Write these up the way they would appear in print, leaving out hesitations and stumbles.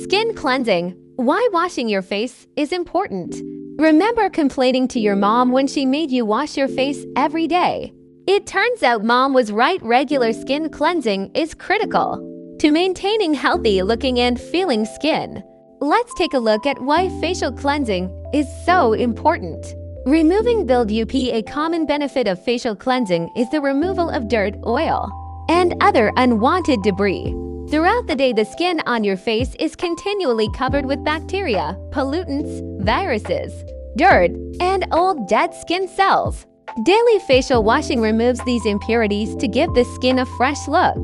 Skin cleansing. Why washing your face is important. Remember complaining to your mom when she made you wash your face every day. It turns out mom was right. Regular skin cleansing is critical to maintaining healthy looking and feeling skin. Let's take a look at why facial cleansing is so important. Removing mildew. A common benefit of facial cleansing is the removal of dirt, oil, and other unwanted debris. Throughout the day, the skin on your face is continually covered with bacteria, pollutants, viruses, dirt, and old dead skin cells. Daily facial washing removes these impurities to give the skin a fresh look.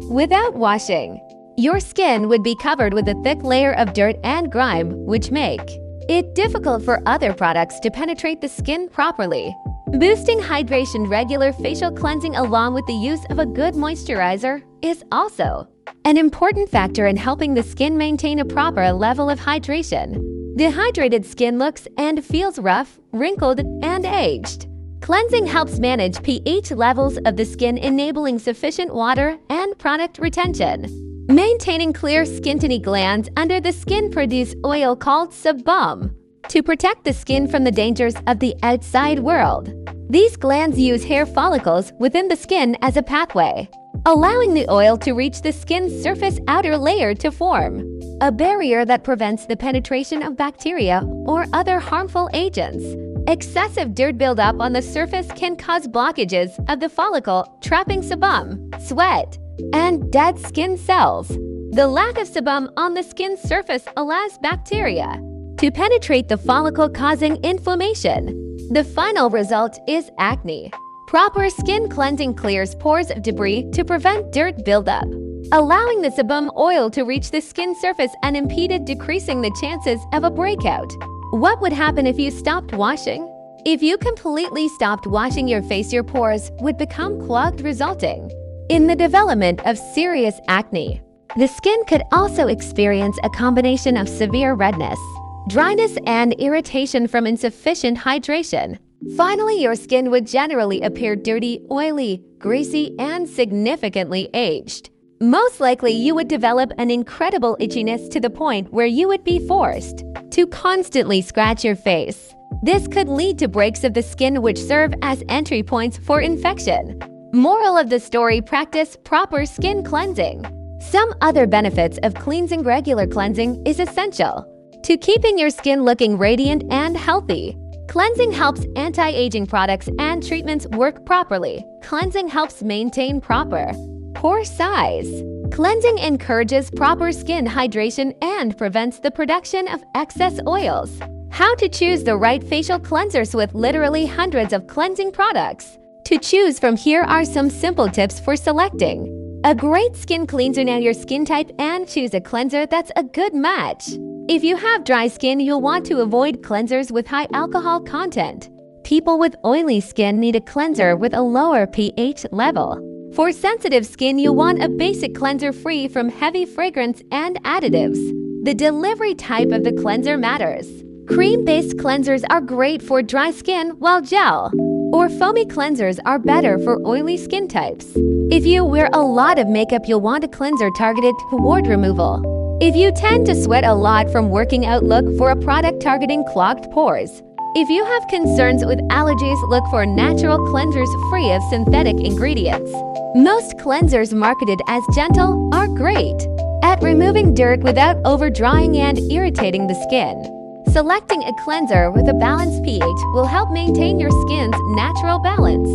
Without washing, your skin would be covered with a thick layer of dirt and grime, which make it difficult for other products to penetrate the skin properly. Boosting hydration. Regular facial cleansing along with the use of a good moisturizer is also an important factor in helping the skin maintain a proper level of hydration. Dehydrated skin looks and feels rough, wrinkled, and aged. Cleansing helps manage pH levels of the skin, enabling sufficient water and product retention. Maintaining clear skin. Tiny glands under the skin produce oil called sebum to protect the skin from the dangers of the outside world. These glands use hair follicles within the skin as a pathway, allowing the oil to reach the skin's surface outer layer to form a barrier that prevents the penetration of bacteria or other harmful agents. Excessive dirt buildup on the surface can cause blockages of the follicle, trapping sebum, sweat, and dead skin cells. The lack of sebum on the skin's surface allows bacteria to penetrate the follicle, causing inflammation. The final result is acne. Proper skin cleansing clears pores of debris to prevent dirt buildup, allowing the sebum oil to reach the skin surface unimpeded, decreasing the chances of a breakout. What would happen if you stopped washing? If you completely stopped washing your face, your pores would become clogged, resulting in the development of serious acne. The skin could also experience a combination of severe redness, dryness, and irritation from insufficient hydration. Finally, your skin would generally appear dirty, oily, greasy, and significantly aged. Most likely, you would develop an incredible itchiness to the point where you would be forced to constantly scratch your face. This could lead to breaks of the skin, which serve as entry points for infection. Moral of the story: practice proper skin cleansing. Some other benefits of cleansing. Regular cleansing is essential to keeping your skin looking radiant and healthy. Cleansing helps anti-aging products and treatments work properly. Cleansing helps maintain proper pore size. Cleansing encourages proper skin hydration and prevents the production of excess oils. How to choose the right facial cleansers with literally hundreds of cleansing products to choose from. Here are some simple tips for selecting a great skin cleanser. Know your skin type and choose a cleanser that's a good match. If you have dry skin, you'll want to avoid cleansers with high alcohol content. People with oily skin need a cleanser with a lower pH level. For sensitive skin, you'll want a basic cleanser free from heavy fragrance and additives. The delivery type of the cleanser matters. Cream-based cleansers are great for dry skin, while gel or foamy cleansers are better for oily skin types. If you wear a lot of makeup, you'll want a cleanser targeted toward removal. If you tend to sweat a lot from working out, look for a product targeting clogged pores. If you have concerns with allergies, look for natural cleansers free of synthetic ingredients. Most cleansers marketed as gentle are great at removing dirt without over-drying and irritating the skin. Selecting a cleanser with a balanced pH will help maintain your skin's natural balance.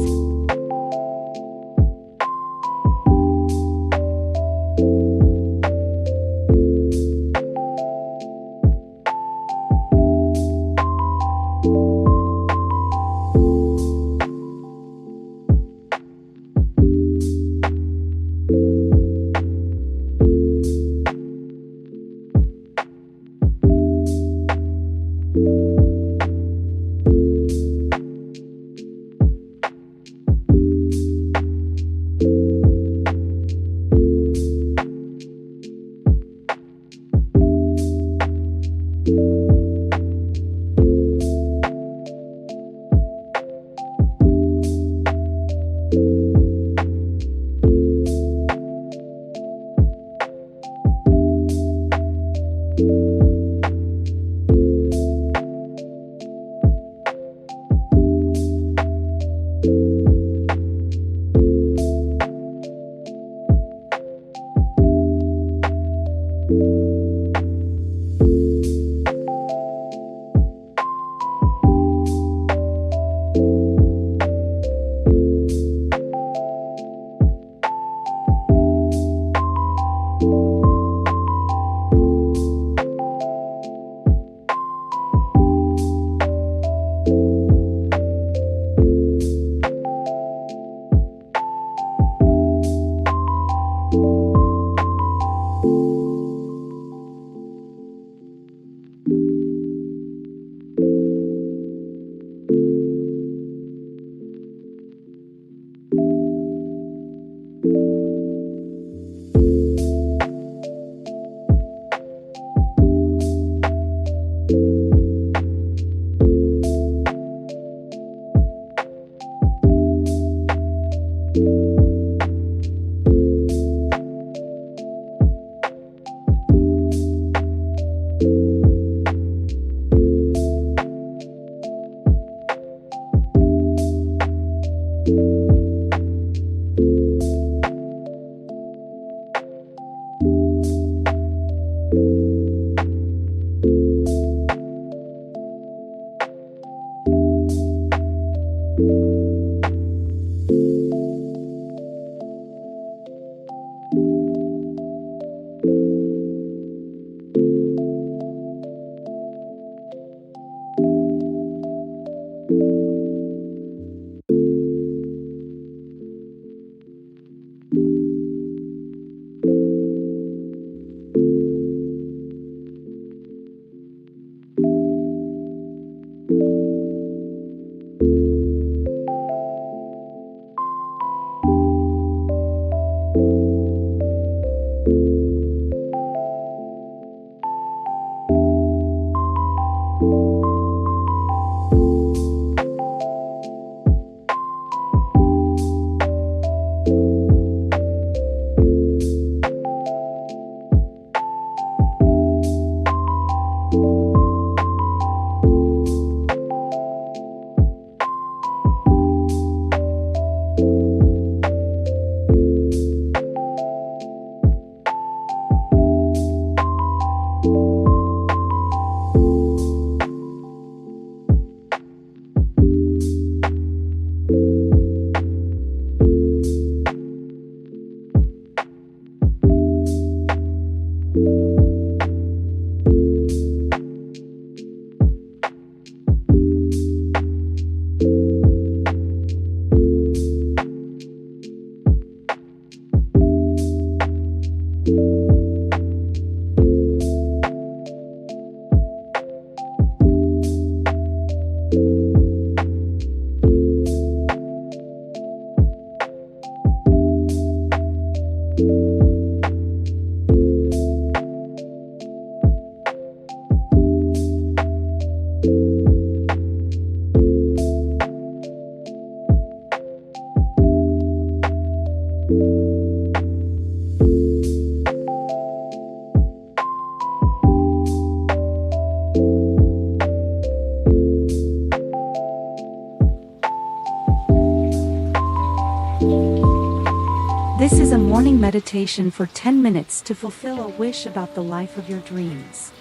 This is a morning meditation for 10 minutes to fulfill a wish about the life of your dreams.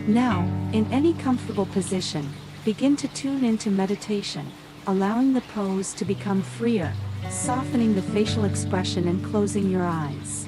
Now, in any comfortable position, begin to tune into meditation, allowing the pose to become freer, softening the facial expression and closing your eyes.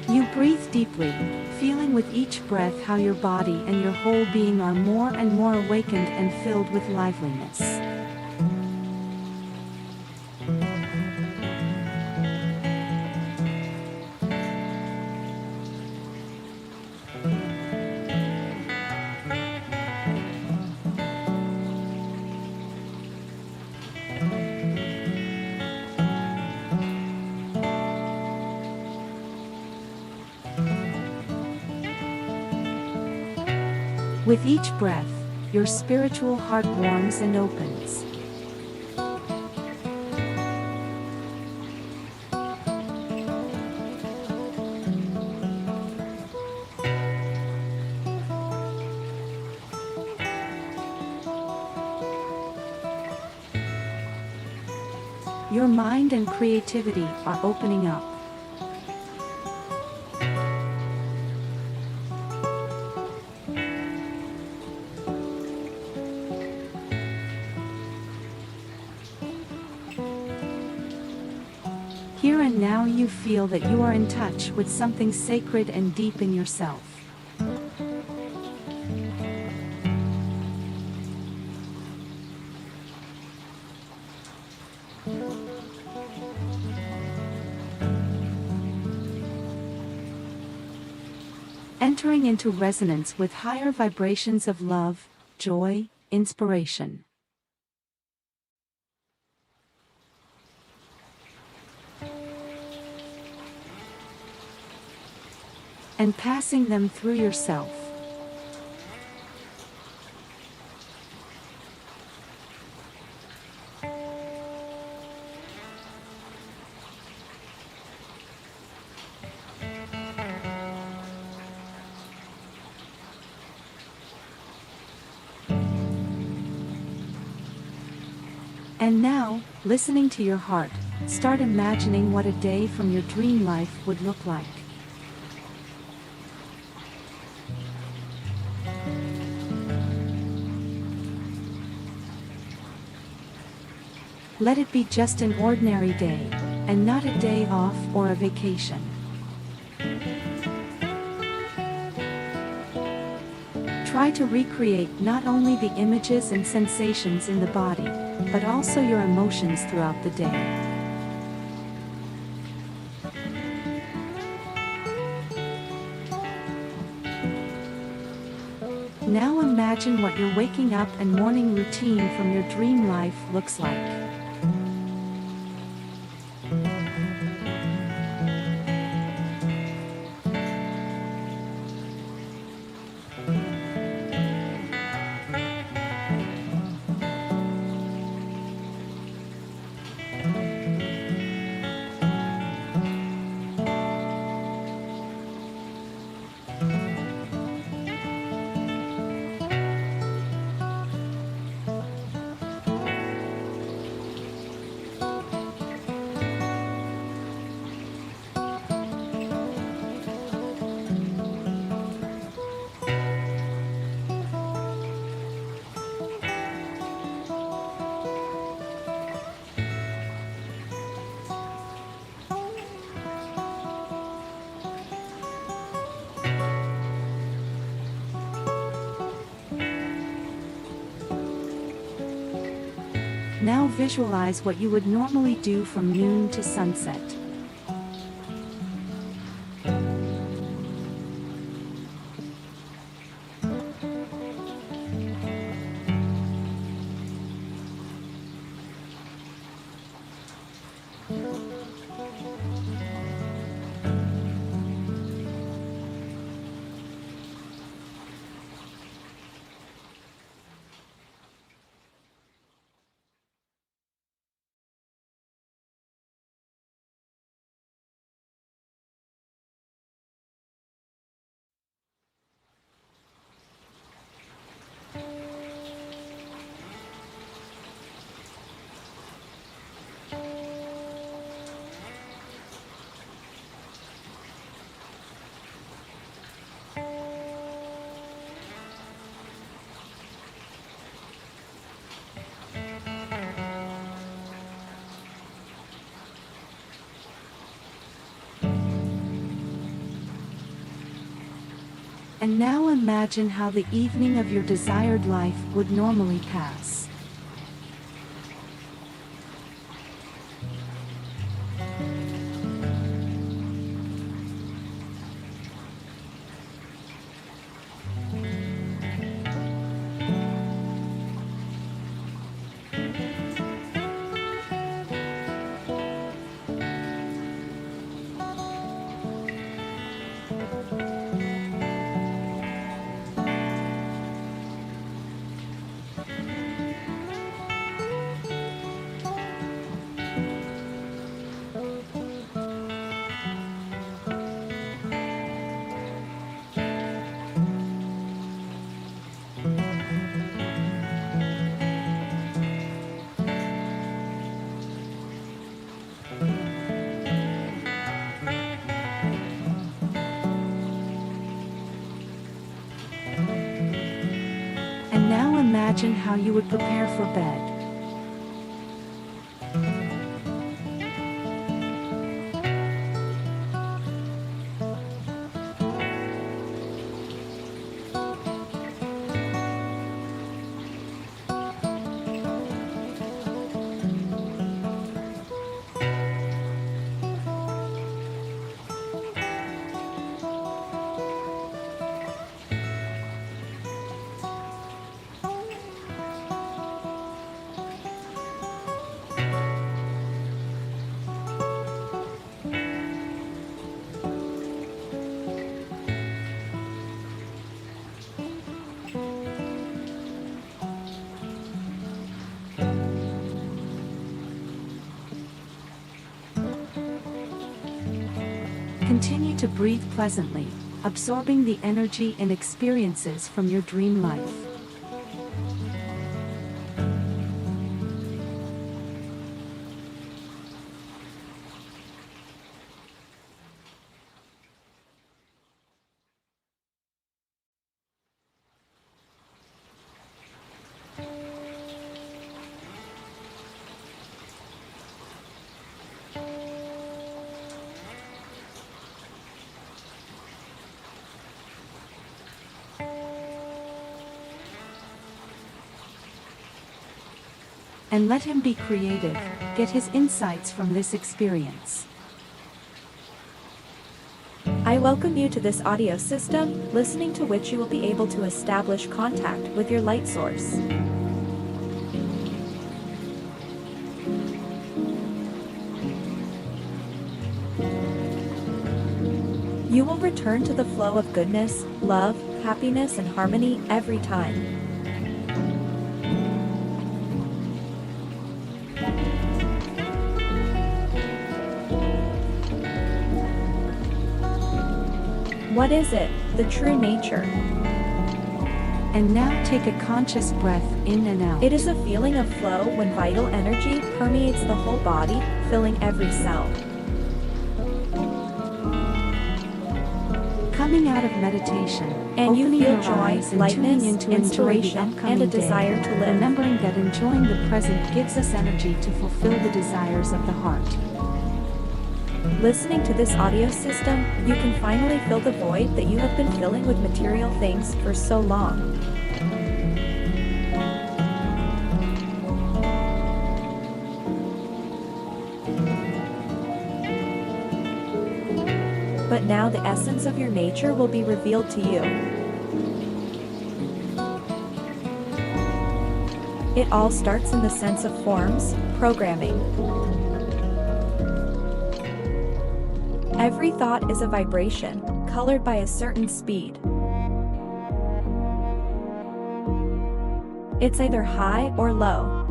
You breathe deeply, feeling with each breath how your body and your whole being are more and more awakened and filled with liveliness. With each breath, your spiritual heart warms and opens. Your mind and creativity are opening up. Here and now you feel that you are in touch with something sacred and deep in yourself. Entering into resonance with higher vibrations of love, joy, inspiration. And passing them through yourself. And now, listening to your heart, start imagining what a day from your dream life would look like. Let it be just an ordinary day, and not a day off or a vacation. Try to recreate not only the images and sensations in the body, but also your emotions throughout the day. Now imagine what your waking up and morning routine from your dream life looks like. Now visualize what you would normally do from noon to sunset. And now imagine how the evening of your desired life would normally pass. And now imagine how you would prepare for bed. Continue to breathe pleasantly, absorbing the energy and experiences from your dream life. And let him be creative, get his insights from this experience. I welcome you to this audio system, listening to which you will be able to establish contact with your light source. You will return to the flow of goodness, love, happiness, and harmony every time. What is it? The true nature. And now take a conscious breath in and out. It is a feeling of flow when vital energy permeates the whole body, filling every cell. Coming out of meditation, And you opening feel your joy, eyes and lightness, tuning in to enjoy the inspiration, upcoming and a day, desire to live. remembering that enjoying the present gives us energy to fulfill the desires of the heart. Listening to this audio system, you can finally fill the void that you have been filling with material things for so long. But now the essence of your nature will be revealed to you. It all starts in the sense of forms, programming. Every thought is a vibration, colored by a certain speed. It's either high or low.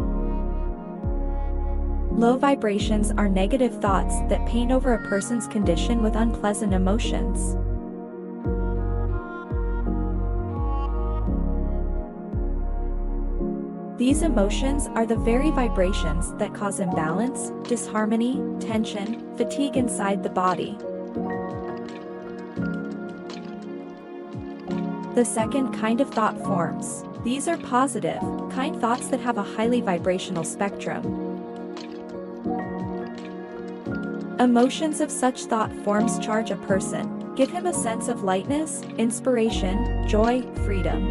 Low vibrations are negative thoughts that paint over a person's condition with unpleasant emotions. These emotions are the very vibrations that cause imbalance, disharmony, tension, fatigue inside the body. The second kind of thought forms. These are positive, kind thoughts that have a highly vibrational spectrum. Emotions of such thought forms charge a person, Give him a sense of lightness, inspiration, joy, freedom.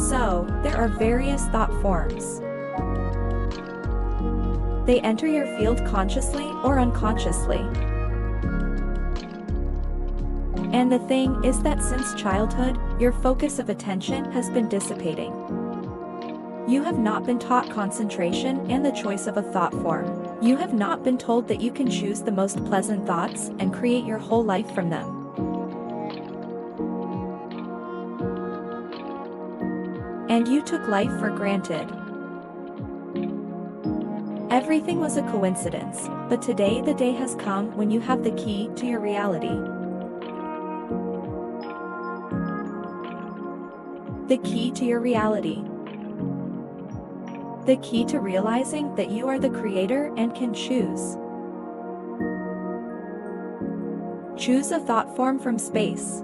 So, there are various thought forms. They enter your field consciously or unconsciously. And the thing is that since childhood, your focus of attention has been dissipating. You have not been taught concentration and the choice of a thought form. You have not been told that you can choose the most pleasant thoughts and create your whole life from them. And you took life for granted. Everything was a coincidence, but today the day has come when you have the key to your reality. The key to your reality. The key to realizing that you are the creator and can choose. Choose a thought form from space.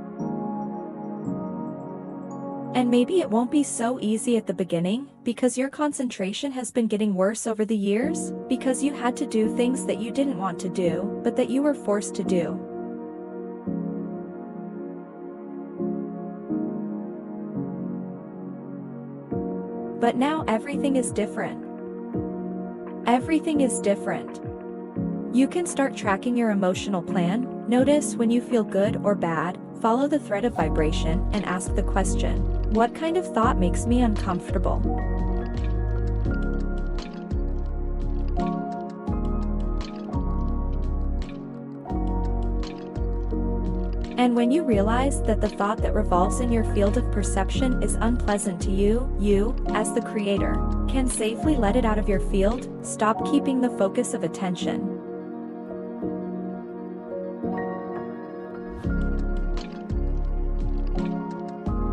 And maybe it won't be so easy at the beginning, because your concentration has been getting worse over the years, because you had to do things that you didn't want to do, but that you were forced to do. But now everything is different. Everything is different. You can start tracking your emotional plan, notice when you feel good or bad, follow the thread of vibration, and ask the question, what kind of thought makes me uncomfortable? And when you realize that the thought that revolves in your field of perception is unpleasant to you, you, as the creator, can safely let it out of your field, stop keeping the focus of attention.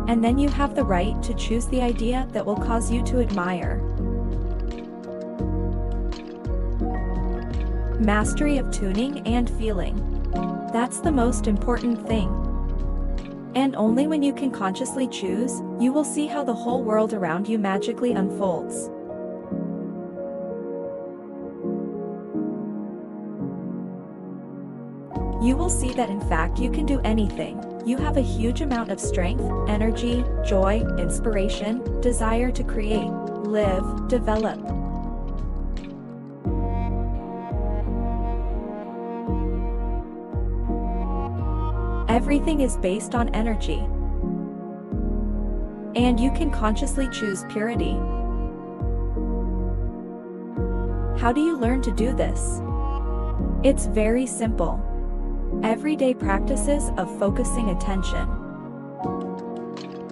And then you have the right to choose the idea that will cause you to admire. Mastery of tuning and feeling. That's the most important thing. And only when you can consciously choose, you will see how the whole world around you magically unfolds. You will see that in fact you can do anything. You have a huge amount of strength, energy, joy, inspiration, desire to create, live, develop. Everything is based on energy. And you can consciously choose purity. How do you learn to do this? It's very simple. Everyday practices of focusing attention.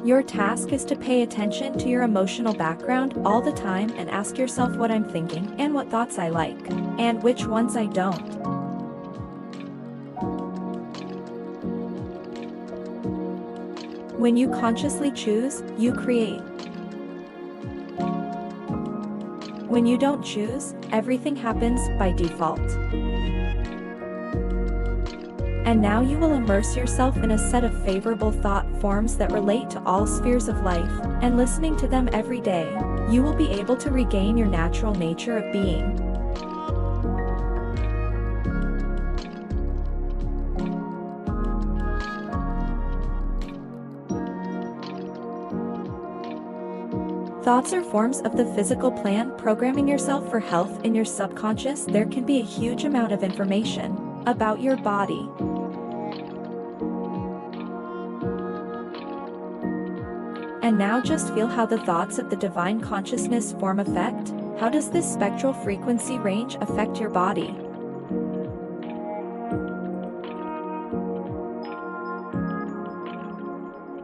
Your task is to pay attention to your emotional background all the time and ask yourself what I'm thinking and what thoughts I like, and which ones I don't. When you consciously choose, you create. When you don't choose, everything happens by default. And now you will immerse yourself in a set of favorable thought forms that relate to all spheres of life, and listening to them every day, you will be able to regain your natural nature of being. Thoughts are forms of the physical plan. Programming yourself for health in your subconscious. There can be a huge amount of information about your body. And now just feel how the thoughts of the divine consciousness form effect. How does this spectral frequency range affect your body?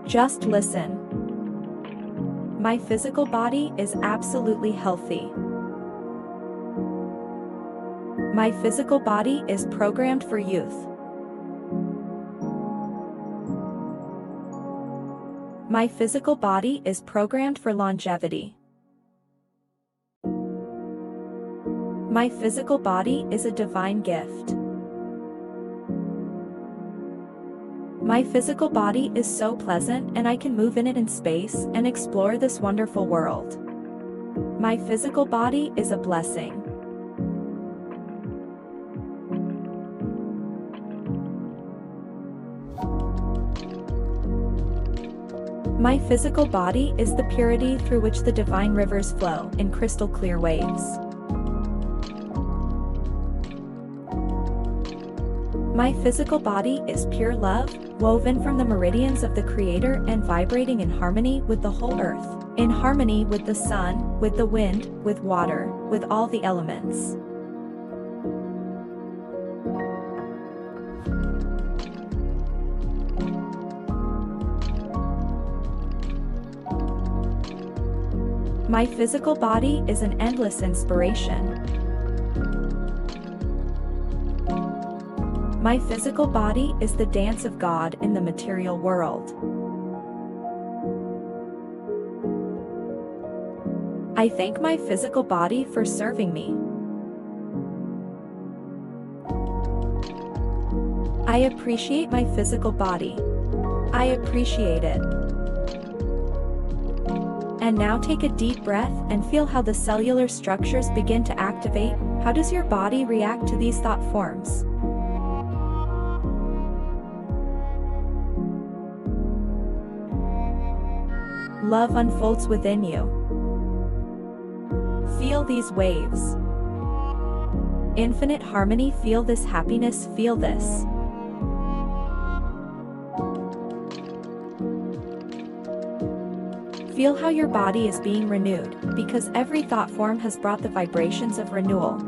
Just listen. My physical body is absolutely healthy. My physical body is programmed for youth. My physical body is programmed for longevity. My physical body is a divine gift. My physical body is so pleasant and I can move in it in space and explore this wonderful world. My physical body is a blessing. My physical body is the purity through which the divine rivers flow in crystal clear waves. My physical body is pure love, woven from the meridians of the Creator and vibrating in harmony with the whole earth, in harmony with the sun, with the wind, with water, with all the elements. My physical body is an endless inspiration. My physical body is the dance of God in the material world. I thank my physical body for serving me. I appreciate my physical body. I appreciate it. And now take a deep breath and feel how the cellular structures begin to activate. How does your body react to these thought forms? Love unfolds within you. Feel these waves. Infinite harmony. Feel this happiness. Feel this. Feel how your body is being renewed, because every thought form has brought the vibrations of renewal.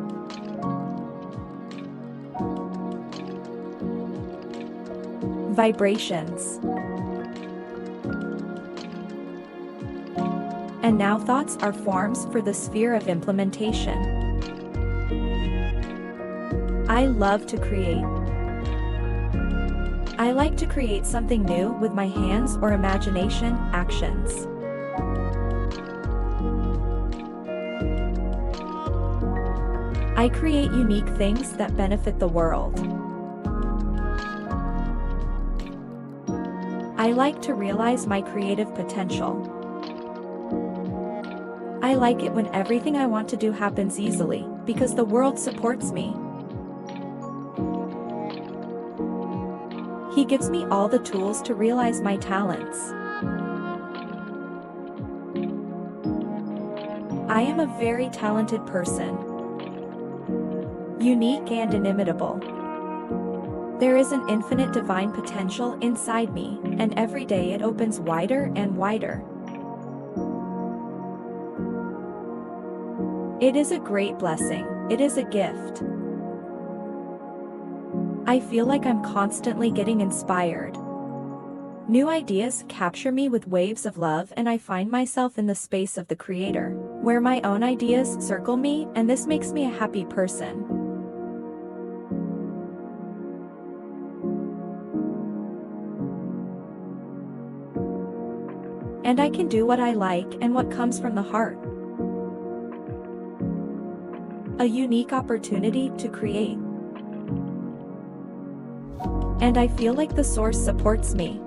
Vibrations. And now thoughts are forms for the sphere of implementation. I love to create. I like to create something new with my hands or imagination, actions. I create unique things that benefit the world. I like to realize my creative potential. I like it when everything I want to do happens easily, because the world supports me. He gives me all the tools to realize my talents. I am a very talented person. Unique and inimitable. There is an infinite divine potential inside me, and every day it opens wider and wider. It is a great blessing. It is a gift. I feel like I'm constantly getting inspired. New ideas capture me with waves of love, and I find myself in the space of the Creator, where my own ideas circle me, and this makes me a happy person. And I can do what I like and what comes from the heart. A unique opportunity to create. And I feel like the source supports me.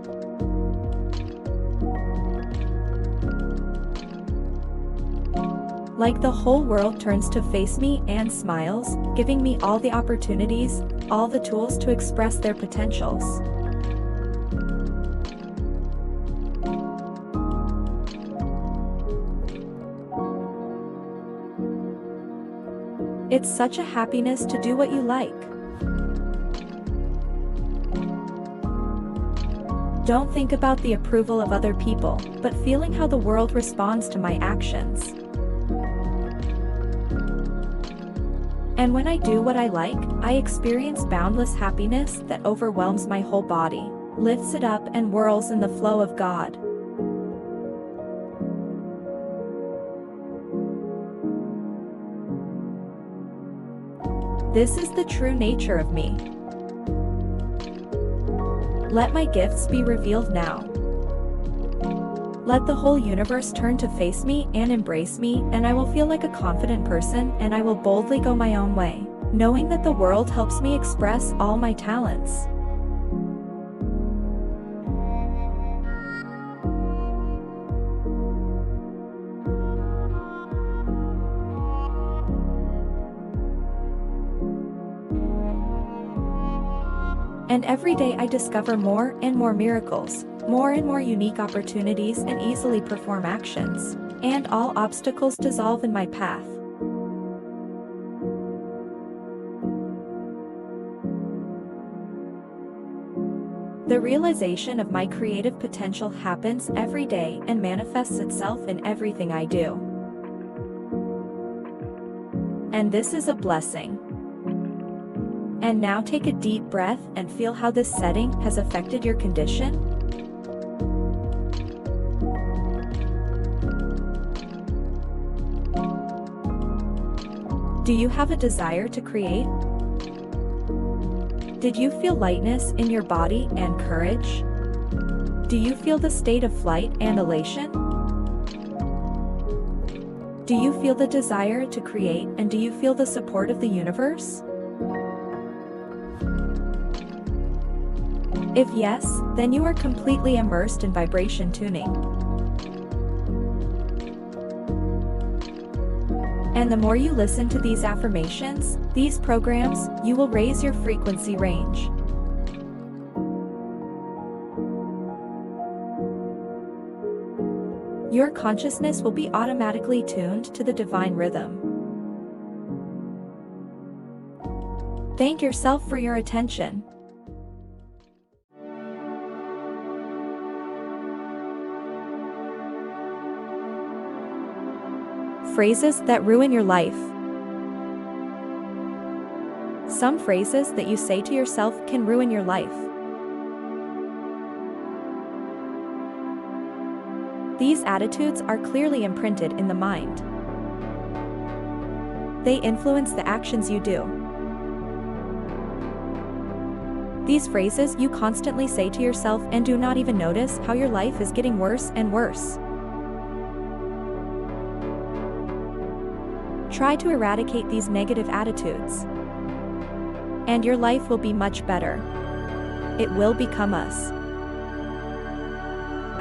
Like the whole world turns to face me and smiles, giving me all the opportunities, all the tools to express their potentials. It's such a happiness to do what you like. Don't think about the approval of other people, but feeling how the world responds to my actions. And when I do what I like, I experience boundless happiness that overwhelms my whole body, lifts it up and whirls in the flow of God. This is the true nature of me. Let my gifts be revealed now. Let the whole universe turn to face me and embrace me, and I will feel like a confident person, and I will boldly go my own way, knowing that the world helps me express all my talents. And every day I discover more and more miracles, more and more unique opportunities and easily perform actions. And all obstacles dissolve in my path. The realization of my creative potential happens every day and manifests itself in everything I do. And this is a blessing. And now take a deep breath and feel how this setting has affected your condition. Do you have a desire to create? Did you feel lightness in your body and courage? Do you feel the state of flight and elation? Do you feel the desire to create, and do you feel the support of the universe? If yes, then you are completely immersed in vibration tuning. And the more you listen to these affirmations, these programs, you will raise your frequency range. Your consciousness will be automatically tuned to the divine rhythm. Thank yourself for your attention. Phrases that ruin your life. Some phrases that you say to yourself can ruin your life. These attitudes are clearly imprinted in the mind. They influence the actions you do. These phrases you constantly say to yourself and do not even notice how your life is getting worse and worse. Try to eradicate these negative attitudes, and your life will be much better. It will become us.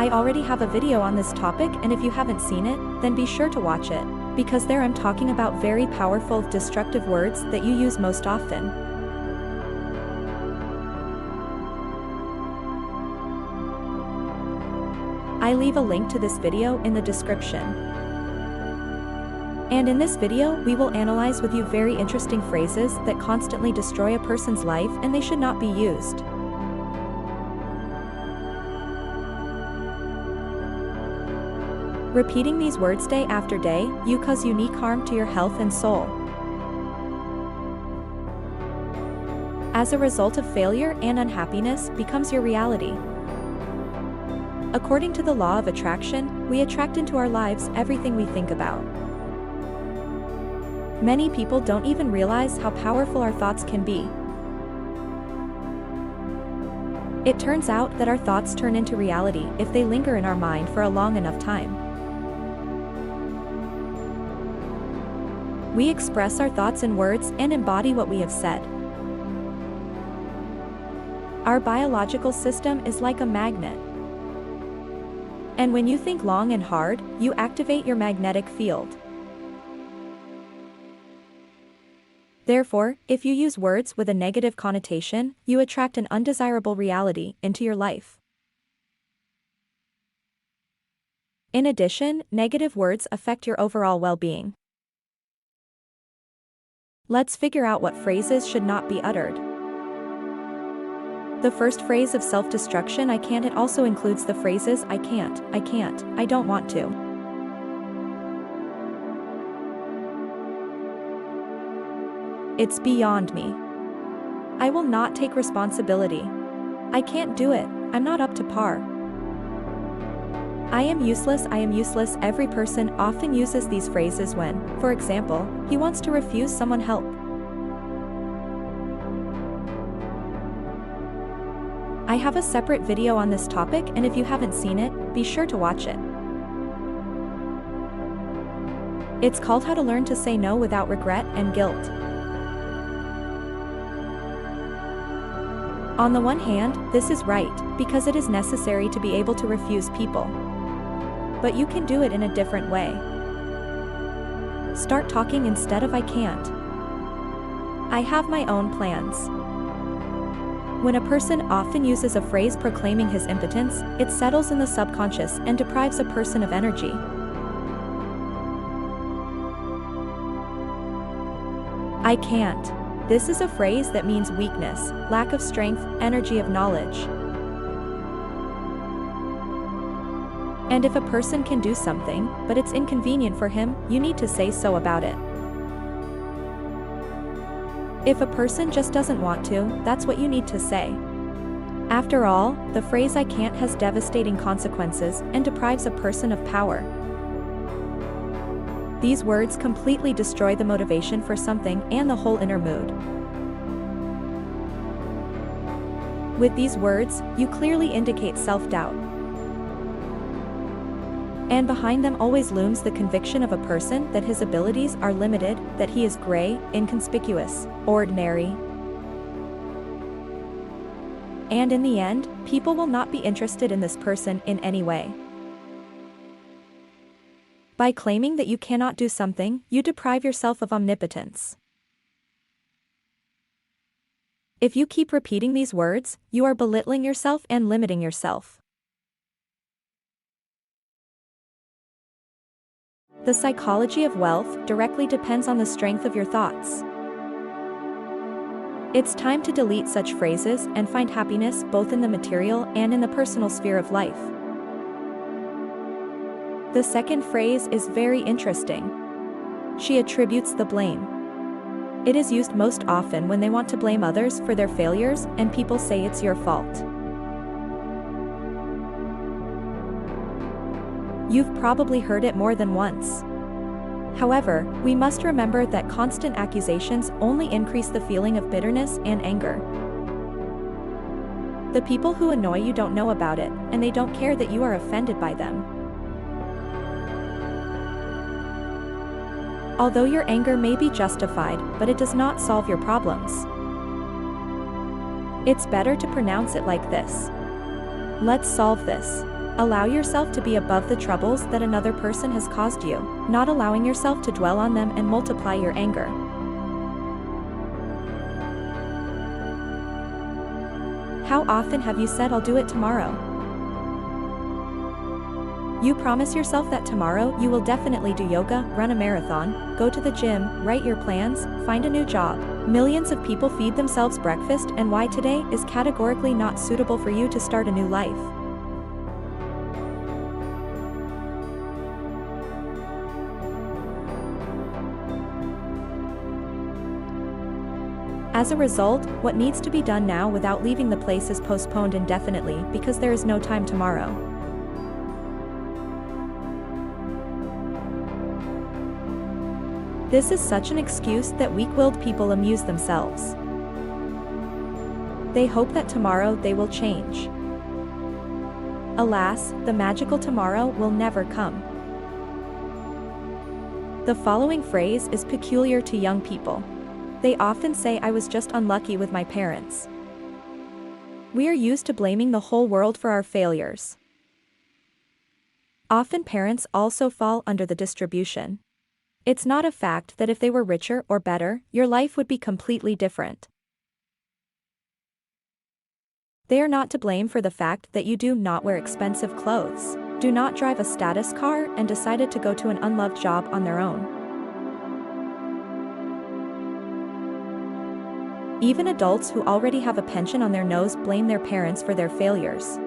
I already have a video on this topic, and if you haven't seen it, then be sure to watch it, because there I'm talking about very powerful, destructive words that you use most often. I leave a link to this video in the description. And in this video, we will analyze with you very interesting phrases that constantly destroy a person's life and they should not be used. Repeating these words day after day, you cause unique harm to your health and soul. As a result of failure and unhappiness becomes your reality. According to the law of attraction, we attract into our lives everything we think about. Many people don't even realize how powerful our thoughts can be. It turns out that our thoughts turn into reality if they linger in our mind for a long enough time. We express our thoughts in words and embody what we have said. Our biological system is like a magnet. And when you think long and hard, you activate your magnetic field. Therefore, if you use words with a negative connotation, you attract an undesirable reality into your life. In addition, negative words affect your overall well-being. Let's figure out what phrases should not be uttered. The first phrase of self-destruction, I can't. It also includes the phrases I can't, I don't want to. It's beyond me. I will not take responsibility. I can't do it, I'm not up to par. I am useless. Every person often uses these phrases when, for example, he wants to refuse someone help. I have a separate video on this topic, and if you haven't seen it, be sure to watch it. It's called How to Learn to Say No Without Regret and Guilt. On the one hand, this is right, because it is necessary to be able to refuse people. But you can do it in a different way. Start talking instead of I can't. I have my own plans. When a person often uses a phrase proclaiming his impotence, it settles in the subconscious and deprives a person of energy. I can't. This is a phrase that means weakness, lack of strength, energy of knowledge. And if a person can do something, but it's inconvenient for him, you need to say so about it. If a person just doesn't want to, that's what you need to say. After all, the phrase "I can't" has devastating consequences and deprives a person of power. These words completely destroy the motivation for something and the whole inner mood. With these words, you clearly indicate self-doubt. And behind them always looms the conviction of a person that his abilities are limited, that he is gray, inconspicuous, ordinary. And in the end, people will not be interested in this person in any way. By claiming that you cannot do something, you deprive yourself of omnipotence. If you keep repeating these words, you are belittling yourself and limiting yourself. The psychology of wealth directly depends on the strength of your thoughts. It's time to delete such phrases and find happiness both in the material and in the personal sphere of life. The second phrase is very interesting. She attributes the blame. It is used most often when they want to blame others for their failures, and people say it's your fault. You've probably heard it more than once. However, we must remember that constant accusations only increase the feeling of bitterness and anger. The people who annoy you don't know about it, and they don't care that you are offended by them. Although your anger may be justified, but it does not solve your problems. It's better to pronounce it like this: let's solve this. Allow yourself to be above the troubles that another person has caused you, not allowing yourself to dwell on them and multiply your anger. How often have you said "I'll do it tomorrow"? You promise yourself that tomorrow you will definitely do yoga, run a marathon, go to the gym, write your plans, find a new job. Millions of people feed themselves breakfast, and why today is categorically not suitable for you to start a new life. As a result, what needs to be done now without leaving the place is postponed indefinitely because there is no time tomorrow. This is such an excuse that weak-willed people amuse themselves. They hope that tomorrow they will change. Alas, the magical tomorrow will never come. The following phrase is peculiar to young people. They often say, "I was just unlucky with my parents." We are used to blaming the whole world for our failures. Often parents also fall under the distribution. It's not a fact that if they were richer or better, your life would be completely different. They are not to blame for the fact that you do not wear expensive clothes, do not drive a status car, and decided to go to an unloved job on their own. Even adults who already have a pension on their nose blame their parents for their failures.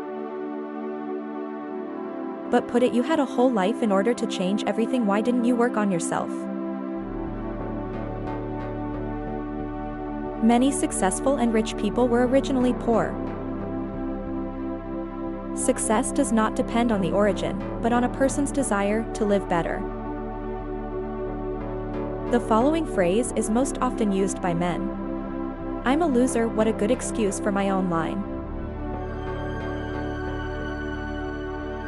But put it, you had a whole life in order to change everything. Why didn't you work on yourself? Many successful and rich people were originally poor. Success does not depend on the origin, but on a person's desire to live better. The following phrase is most often used by men. "I'm a loser, what a good excuse for my own line."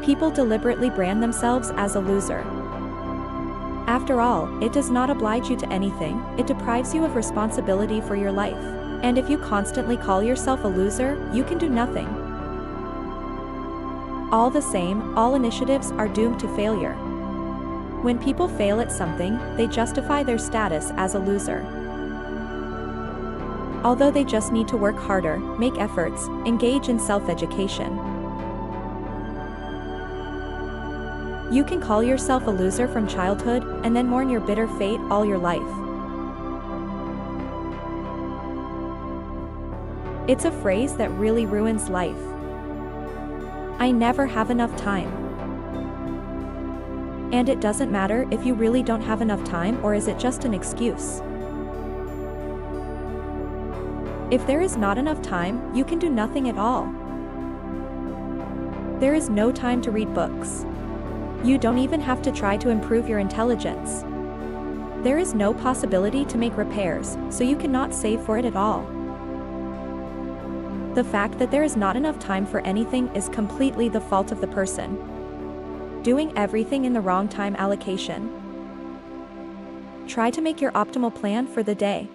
People deliberately brand themselves as a loser. After all, it does not oblige you to anything, it deprives you of responsibility for your life. And if you constantly call yourself a loser, you can do nothing. All the same, all initiatives are doomed to failure. When people fail at something, they justify their status as a loser. although they just need to work harder, make efforts, engage in self-education. You can call yourself a loser from childhood and then mourn your bitter fate all your life. It's a phrase that really ruins life. I never have enough time. And it doesn't matter if you really don't have enough time, or is it just an excuse? If there is not enough time, you can do nothing at all. There is no time to read books. You don't even have to try to improve your intelligence. There is no possibility to make repairs, so you cannot save for it at all. The fact that there is not enough time for anything is completely the fault of the person doing everything in the wrong time allocation. Try to make your optimal plan for the day.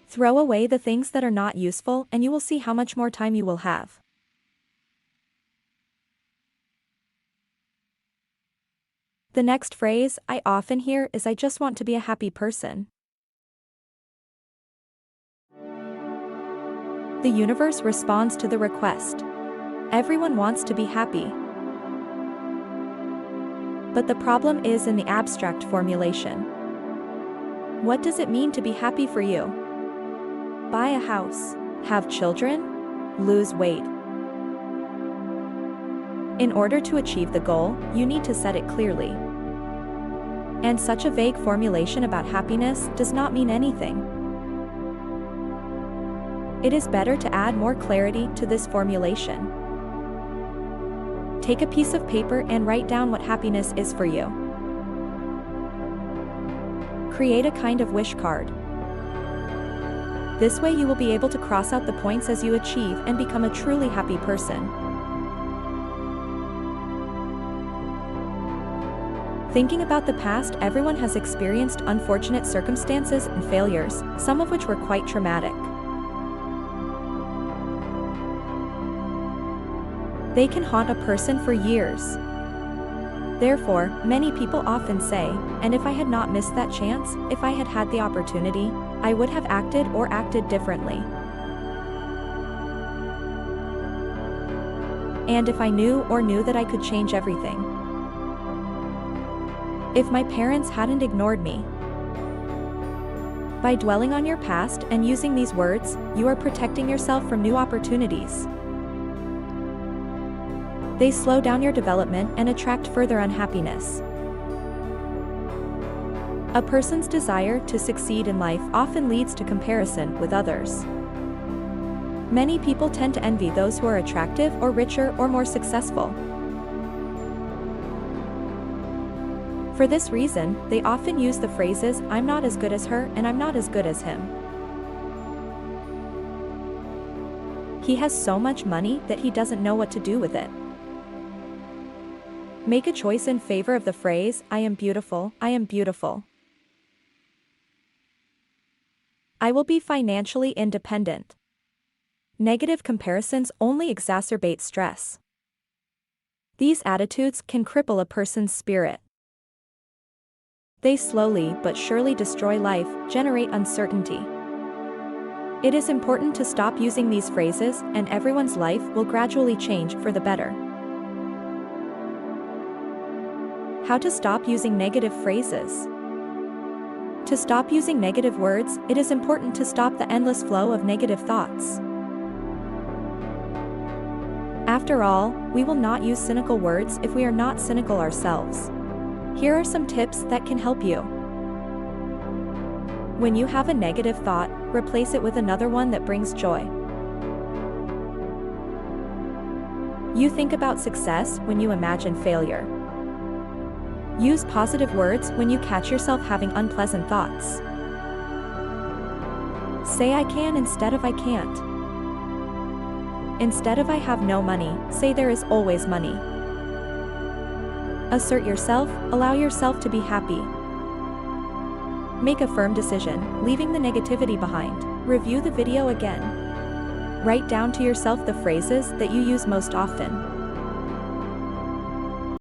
Throw away the things that are not useful and you will see how much more time you will have. The next phrase I often hear is, "I just want to be a happy person." The universe responds to the request. Everyone wants to be happy. But the problem is in the abstract formulation. What does it mean to be happy for you? Buy a house, have children, lose weight. In order to achieve the goal, you need to set it clearly. And such a vague formulation about happiness does not mean anything. It is better to add more clarity to this formulation. Take a piece of paper and write down what happiness is for you. Create a kind of wish card. This way you will be able to cross out the points as you achieve and become a truly happy person. Thinking about the past, everyone has experienced unfortunate circumstances and failures, some of which were quite traumatic. They can haunt a person for years. Therefore, many people often say, "And if I had not missed that chance, if I had had the opportunity, I would have acted or acted differently. And if I knew that I could change everything. If my parents hadn't ignored me." By dwelling on your past and using these words, you are protecting yourself from new opportunities. They slow down your development and attract further unhappiness. A person's desire to succeed in life often leads to comparison with others. Many people tend to envy those who are attractive or richer or more successful. For this reason, they often use the phrases, "I'm not as good as her" and "I'm not as good as him." He has so much money that he doesn't know what to do with it. Make a choice in favor of the phrase, "I am beautiful, I am beautiful. I will be financially independent." Negative comparisons only exacerbate stress. These attitudes can cripple a person's spirit. They slowly but surely destroy life, generate uncertainty. It is important to stop using these phrases, and everyone's life will gradually change for the better. How to stop using negative phrases. To stop using negative words, it is important to stop the endless flow of negative thoughts. After all, we will not use cynical words if we are not cynical ourselves. Here are some tips that can help you. When you have a negative thought, replace it with another one that brings joy. You think about success when you imagine failure. Use positive words when you catch yourself having unpleasant thoughts. Say "I can" instead of "I can't." Instead of "I have no money," say "there is always money." Assert yourself, allow yourself to be happy. Make a firm decision, leaving the negativity behind. Review the video again. Write down to yourself the phrases that you use most often.